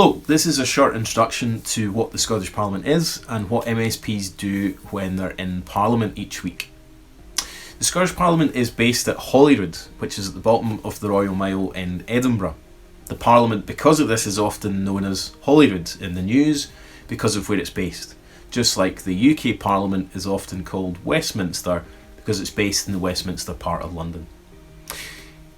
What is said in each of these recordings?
Hello, this is a short introduction to what the Scottish Parliament is and what MSPs do when they're in Parliament each week. The Scottish Parliament is based at Holyrood, which is at the bottom of the Royal Mile in Edinburgh. The Parliament, because of this, is often known as Holyrood in the news because of where it's based, just like the UK Parliament is often called Westminster because it's based in the Westminster part of London.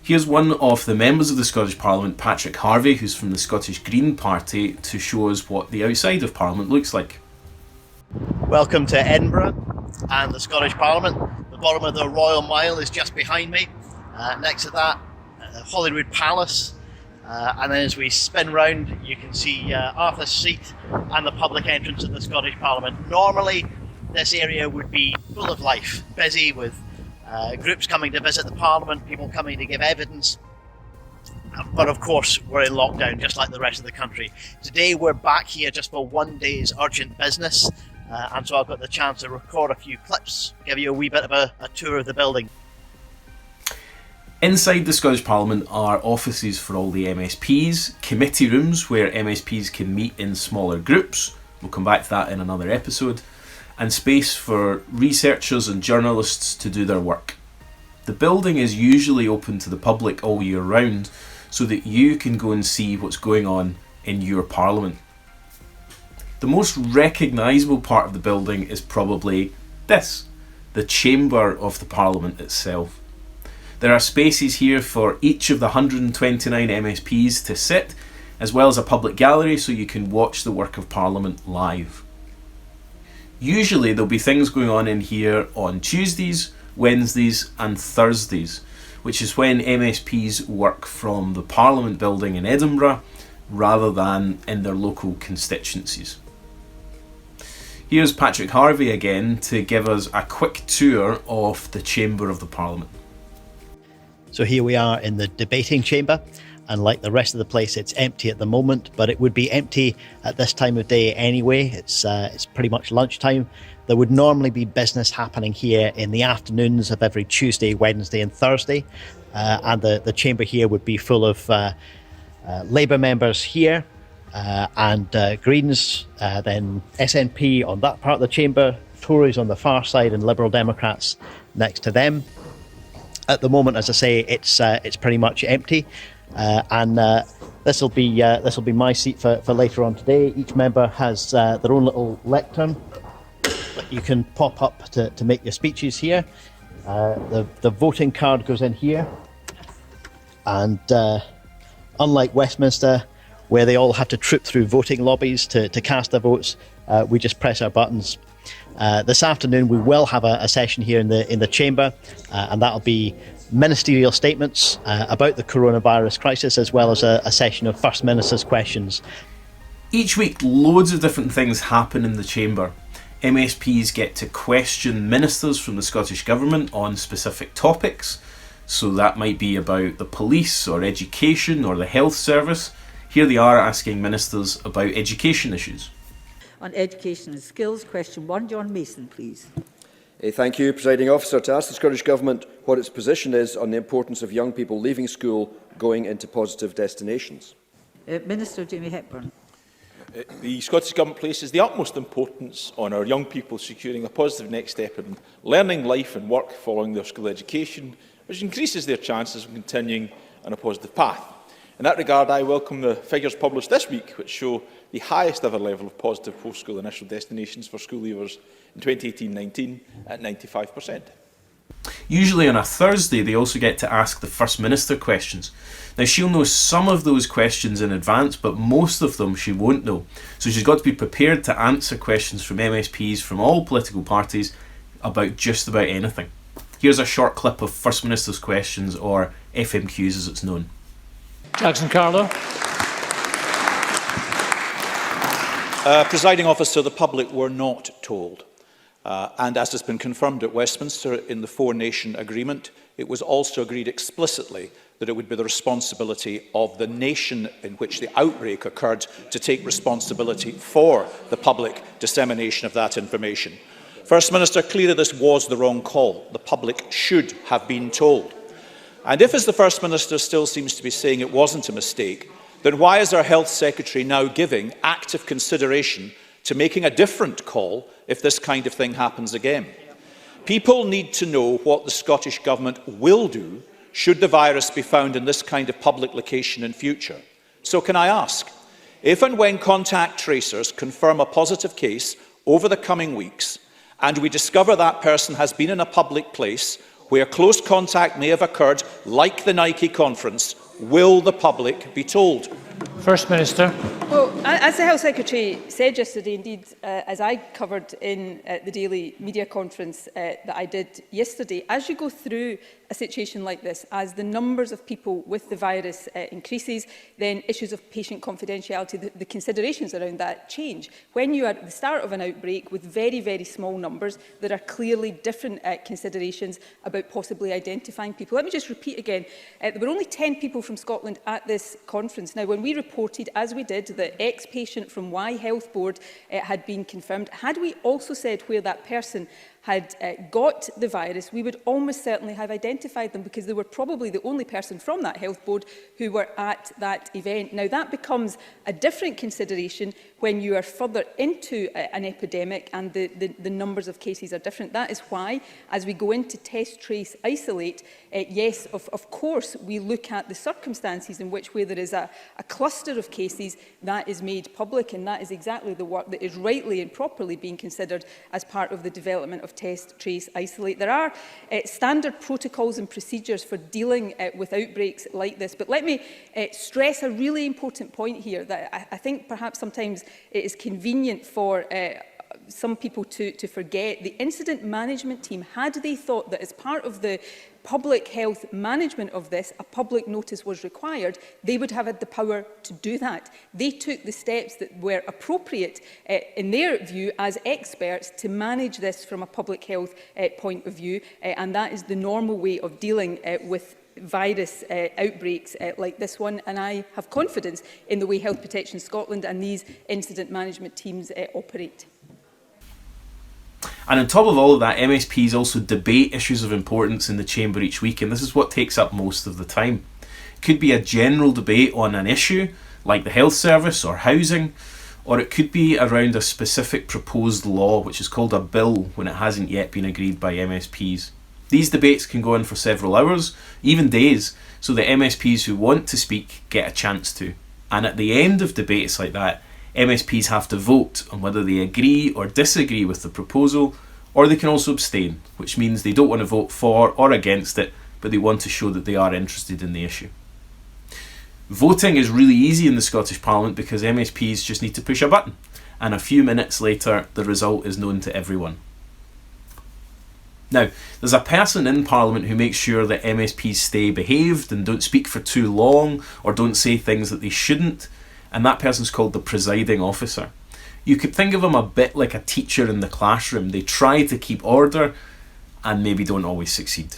Here's one of the members of the Scottish Parliament, Patrick Harvie, who's from the Scottish Green Party, to show us what the outside of Parliament looks like. Welcome to Edinburgh and the Scottish Parliament. The bottom of the Royal Mile is just behind me. Next to that, Holyrood Palace. And then as we spin round, you can see Arthur's Seat and the public entrance of the Scottish Parliament. Normally, this area would be full of life, busy with groups coming to visit the Parliament, people coming to give evidence. But of course, we're in lockdown, just like the rest of the country. Today, we're back here just for one day's urgent business. And so I've got the chance to record a few clips, give you a wee bit of a tour of the building. Inside the Scottish Parliament are offices for all the MSPs, committee rooms where MSPs can meet in smaller groups, we'll come back to that in another episode, and space for researchers and journalists to do their work. The building is usually open to the public all year round so that you can go and see what's going on in your Parliament. The most recognisable part of the building is probably this, the chamber of the Parliament itself. There are spaces here for each of the 129 MSPs to sit, as well as a public gallery so you can watch the work of Parliament live. Usually there'll be things going on in here on Tuesdays, Wednesdays and Thursdays, which is when MSPs work from the Parliament building in Edinburgh rather than in their local constituencies. Here's Patrick Harvie again to give us a quick tour of the Chamber of the Parliament. So here we are in the debating chamber, and like the rest of the place, it's empty at the moment, but it would be empty at this time of day anyway. It's pretty much lunchtime. There would normally be business happening here in the afternoons of every Tuesday, Wednesday and Thursday, and the chamber here would be full of Labour members here, and Greens, then SNP on that part of the chamber, Tories on the far side and Liberal Democrats next to them. At the moment, as I say, it's pretty much empty, and this will be my seat for later on today. Each member has their own little lectern that you can pop up to make your speeches here. The voting card goes in here, and unlike Westminster, where they all had to troop through voting lobbies to cast their votes, we just press our buttons. This afternoon we will have a session here in the chamber, and that'll be ministerial statements about the coronavirus crisis, as well as a session of First Minister's questions. Each week loads of different things happen in the chamber. MSPs get to question ministers from the Scottish Government on specific topics, so that might be about the police or education or the health service. Here they are asking ministers about education issues. On education and skills, question 1, John Mason, please. Thank you, Presiding Officer. To ask the Scottish Government what its position is on the importance of young people leaving school going into positive destinations. Minister Jamie Hepburn. The Scottish Government places the utmost importance on our young people securing a positive next step in learning, life and work following their school education, which increases their chances of continuing on a positive path. In that regard, I welcome the figures published this week, which show the highest ever level of positive post-school initial destinations for school leavers in 2018-19 at 95%. Usually on a Thursday, they also get to ask the First Minister questions. Now, she'll know some of those questions in advance, but most of them she won't know. So she's got to be prepared to answer questions from MSPs from all political parties about just about anything. Here's a short clip of First Minister's questions, or FMQs as it's known. Jackson Carlo. Presiding Officer, the public were not told. And as has been confirmed at Westminster in the four-nation agreement, it was also agreed explicitly that it would be the responsibility of the nation in which the outbreak occurred to take responsibility for the public dissemination of that information. First Minister, clearly this was the wrong call. The public should have been told. And if, as the First Minister still seems to be saying, it wasn't a mistake, then why is our Health Secretary now giving active consideration to making a different call if this kind of thing happens again? People need to know what the Scottish Government will do should the virus be found in this kind of public location in future. So can I ask, if and when contact tracers confirm a positive case over the coming weeks, and we discover that person has been in a public place where close contact may have occurred, like the Nike conference, will the public be told? First Minister. Well, as the Health Secretary said yesterday, indeed, as I covered in the daily media conference that I did yesterday, as you go through a situation like this, as the numbers of people with the virus increases, then issues of patient confidentiality, the considerations around that change. When you are at the start of an outbreak with very, very small numbers, there are clearly different considerations about possibly identifying people. Let me just repeat again, there were only 10 people from Scotland at this conference. Now, when we reported, as we did, that ex-patient from Y Health Board had been confirmed, had we also said where that person had got the virus, we would almost certainly have identified them, because they were probably the only person from that health board who were at that event. Now, that becomes a different consideration when you are further into an epidemic and the numbers of cases are different. That is why, as we go into test, trace, isolate, yes, of course, we look at the circumstances in which, where there is a cluster of cases, that is made public, and that is exactly the work that is rightly and properly being considered as part of the development of test, trace, isolate. There are standard protocols and procedures for dealing with outbreaks like this. But let me stress a really important point here that I think perhaps sometimes it is convenient for some people to forget. The incident management team, had they thought that as part of the public health management of this, a public notice was required, they would have had the power to do that. They took the steps that were appropriate, in their view, as experts, to manage this from a public health point of view, and that is the normal way of dealing with virus outbreaks like this one, and I have confidence in the way Health Protection Scotland and these incident management teams operate. And on top of all of that, MSPs also debate issues of importance in the chamber each week, and this is what takes up most of the time. It could be a general debate on an issue, like the health service or housing, or it could be around a specific proposed law, which is called a bill when it hasn't yet been agreed by MSPs. These debates can go on for several hours, even days, so the MSPs who want to speak get a chance to. And at the end of debates like that, MSPs have to vote on whether they agree or disagree with the proposal, or they can also abstain, which means they don't want to vote for or against it, but they want to show that they are interested in the issue. Voting is really easy in the Scottish Parliament because MSPs just need to push a button, and a few minutes later the result is known to everyone. Now, there's a person in Parliament who makes sure that MSPs stay behaved and don't speak for too long or don't say things that they shouldn't, and that person's called the Presiding Officer. You could think of him a bit like a teacher in the classroom. They try to keep order and maybe don't always succeed.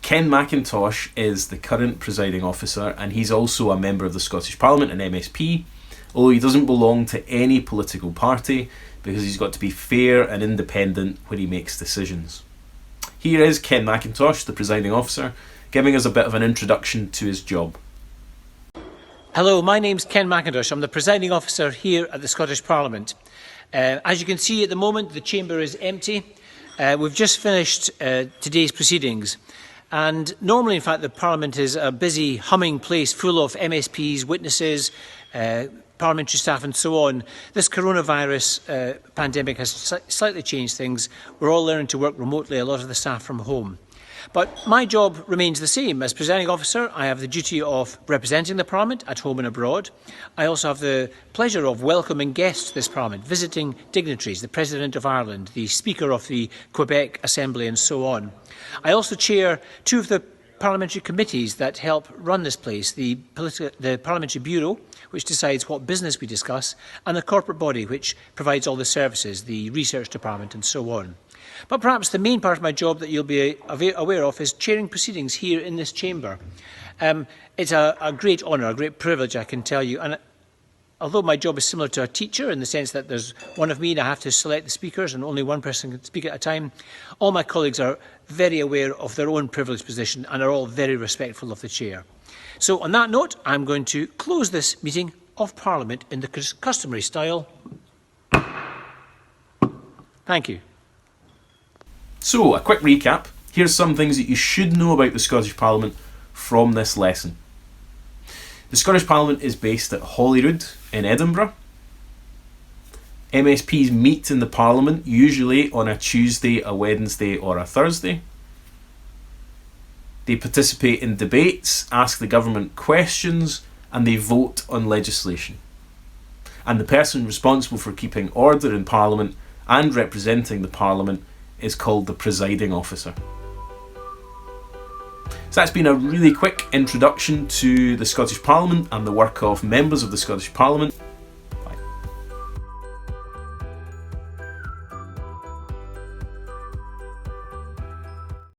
Ken Macintosh is the current Presiding Officer, and he's also a member of the Scottish Parliament, an MSP, although he doesn't belong to any political party because he's got to be fair and independent when he makes decisions. Here is Ken Macintosh, the Presiding Officer, giving us a bit of an introduction to his job. Hello, my name's Ken Macintosh. I'm the Presiding Officer here at the Scottish Parliament. As you can see at the moment, the chamber is empty. We've just finished today's proceedings. And normally, in fact, the Parliament is a busy, humming place full of MSPs, witnesses, parliamentary staff and so on. This coronavirus pandemic has slightly changed things. We're all learning to work remotely, a lot of the staff from home. But my job remains the same. As Presiding Officer, I have the duty of representing the Parliament at home and abroad. I also have the pleasure of welcoming guests to this Parliament, visiting dignitaries, the President of Ireland, the Speaker of the Quebec Assembly and so on. I also chair two of the parliamentary committees that help run this place, the Parliamentary Bureau, which decides what business we discuss, and the corporate body, which provides all the services, the Research Department and so on. But perhaps the main part of my job that you'll be aware of is chairing proceedings here in this chamber. It's a great honour, a great privilege, I can tell you. And although my job is similar to a teacher in the sense that there's one of me and I have to select the speakers and only one person can speak at a time, all my colleagues are very aware of their own privileged position and are all very respectful of the chair. So on that note, I'm going to close this meeting of Parliament in the customary style. Thank you. So, a quick recap. Here's some things that you should know about the Scottish Parliament from this lesson. The Scottish Parliament is based at Holyrood in Edinburgh. MSPs meet in the Parliament usually on a Tuesday, a Wednesday or a Thursday. They participate in debates, ask the government questions, and they vote on legislation. And the person responsible for keeping order in Parliament and representing the Parliament is called the Presiding Officer. So that's been a really quick introduction to the Scottish Parliament and the work of members of the Scottish Parliament.